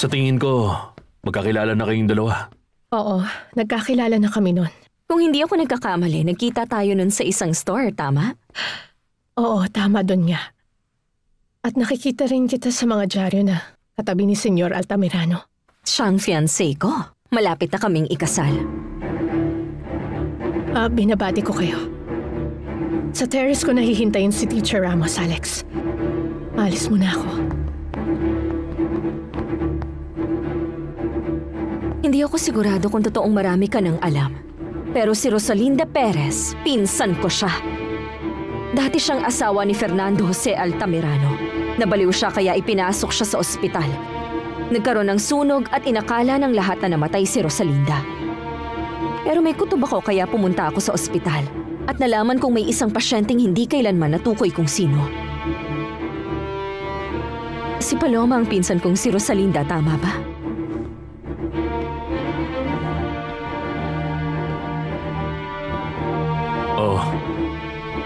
Sa tingin ko, magkakilala na kayong dalawa. Oo, nagkakilala na kami nun. Kung hindi ako nagkakamali, nagkita tayo nun sa isang store, tama? Oo, tama dun nga. At nakikita rin kita sa mga dyaryo na katabi ni Senyor Altamirano. Siya ang fiancé ko. Malapit na kaming ikasal. Binabati ko kayo. Sa terrace ko nahihintayin si Teacher Ramos, Alex. Alis muna ako. Hindi ako sigurado kung totoong marami ka nang alam. Pero si Rosalinda Perez, pinsan ko siya. Dati siyang asawa ni Fernando Jose Altamirano. Nabaliw siya kaya ipinasok siya sa ospital. Nagkaroon ng sunog at inakala ng lahat na namatay si Rosalinda. Pero may kutob ako kaya pumunta ako sa ospital. At nalaman kong may isang pasyenteng hindi kailanman natukoy kung sino. Si Paloma ang pinsan kong si Rosalinda, tama ba? Oo,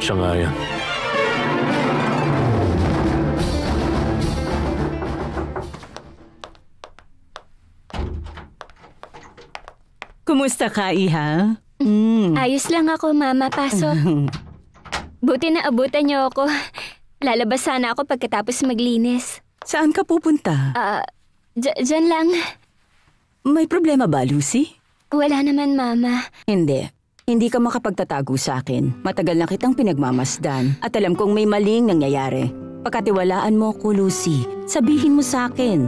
siya nga yan. Kumusta ka, Iha? Ayos lang ako, Mama. Pasok. Buti na abutan niyo ako. Lalabas sana ako pagkatapos maglinis. Saan ka pupunta? Diyan lang. May problema ba, Lucy? Wala naman, Mama. Hindi ka makapagtatago sa akin. Matagal na kitang pinagmamasdan at alam kong may maling nangyayari. Pagkatiwalaan mo ko, Lucy. Sabihin mo sa akin.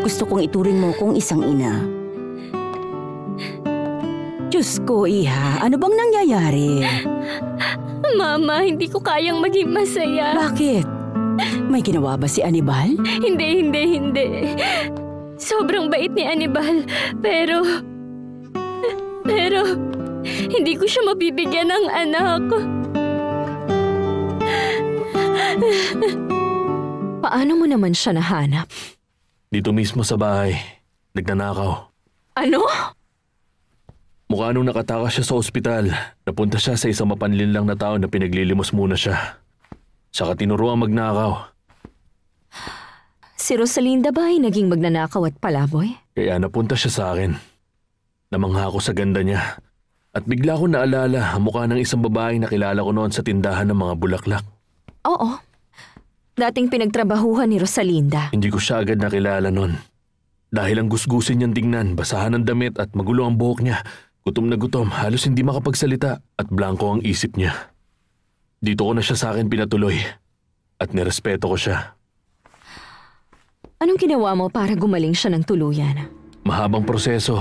Gusto kong ituring mo kong isang ina. Diyos ko, Iha. Ano bang nangyayari? Mama, hindi ko kayang maging masaya. Bakit? May ginawa ba si Anibal? Hindi. Sobrang bait ni Anibal. Pero hindi ko siya mabibigyan ng anak. Paano mo naman siya nahanap? Dito mismo sa bahay, nagnanakaw. Ano? Mukha nung nakatakas siya sa ospital, napunta siya sa isang mapanlinlang na tao na pinaglilimos muna siya. Saka tinuruan magnakaw. Si Rosalinda ba ay naging magnanakaw at palaboy? Kaya napunta siya sa akin. Namangha ako sa ganda niya. At bigla ko naalala ang mukha ng isang babaeng nakilala ko noon sa tindahan ng mga bulaklak. Oo. Dating pinagtrabahuhan ni Rosalinda. Hindi ko siya agad nakilala noon. Dahil ang gusgusin niyang tingnan, basahan ng damit at magulo ang buhok niya. Gutom na gutom, halos hindi makapagsalita at blanko ang isip niya. Dito ko na siya sa akin pinatuloy at nirespeto ko siya. Anong ginawa mo para gumaling siya ng tuluyan? Mahabang proseso.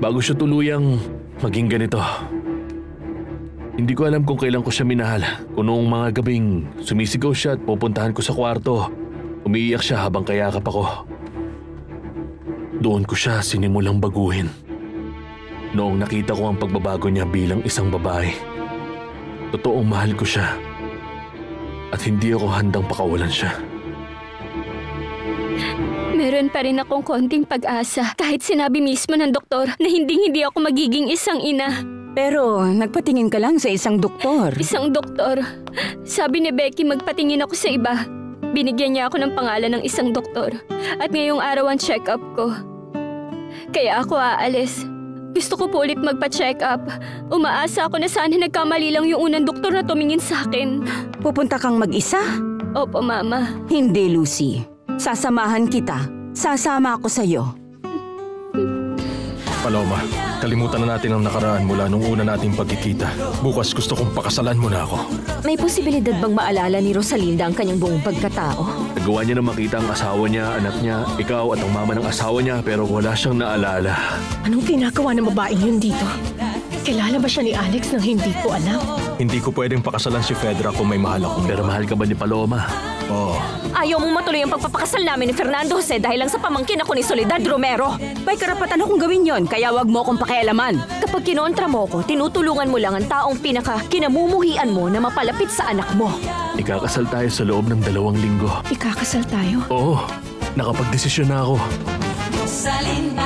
Bago siya tuluyang maging ganito. Hindi ko alam kung kailan ko siya minahal. Kung noong mga gabing sumisigaw siya at pupuntahan ko sa kwarto, umiiyak siya habang kayakap ako. Doon ko siya sinimulang baguhin. Noong nakita ko ang pagbabago niya bilang isang babae. Totoong mahal ko siya. At hindi ako handang pakawalan siya. Meron pa rin akong konting pag-asa kahit sinabi mismo ng doktor na hindi ako magiging isang ina. Pero nagpatingin ka lang sa isang doktor. Isang doktor. Sabi ni Becky magpatingin ako sa iba. Binigyan niya ako ng pangalan ng isang doktor. At ngayong araw ang check-up ko. Kaya ako aalis. Gusto ko po ulit magpa-check up. Umaasa ako na sana nagkamali lang yung unang doktor na tumingin sa akin. Pupunta kang mag-isa? Opo, Mama. Hindi, Lucy. Sasamahan kita. Sasama ako sa'yo. Paloma, kalimutan na natin ang nakaraan mula nung una nating pagkikita. Bukas gusto kong pakasalan mo na ako. May posibilidad bang maalala ni Rosalinda ang kanyang buong pagkatao? Nagawa niya na makita ang asawa niya, anak niya, ikaw at ang mama ng asawa niya pero wala siyang naalala. Anong ginagawa ng babaeng yun dito? Kilala ba siya ni Alex nang hindi ko alam? Hindi ko pwedeng pakasalan si Fedra kung may mahal ako. Pero mahal ka ba ni Paloma? Oo. Ayaw mong matuloy ang pagpapakasal namin ni Fernando Jose dahil lang sa pamangkin ako ni Soledad Romero. May karapatan akong gawin yon, kaya wag mo akong pakialaman. Kapag kinontra mo ko, tinutulungan mo lang ang taong kinamumuhian mo na mapalapit sa anak mo. Ikakasal tayo sa loob ng 2 linggo. Ikakasal tayo? Oo, nakapagdesisyon na ako. Rosalinda.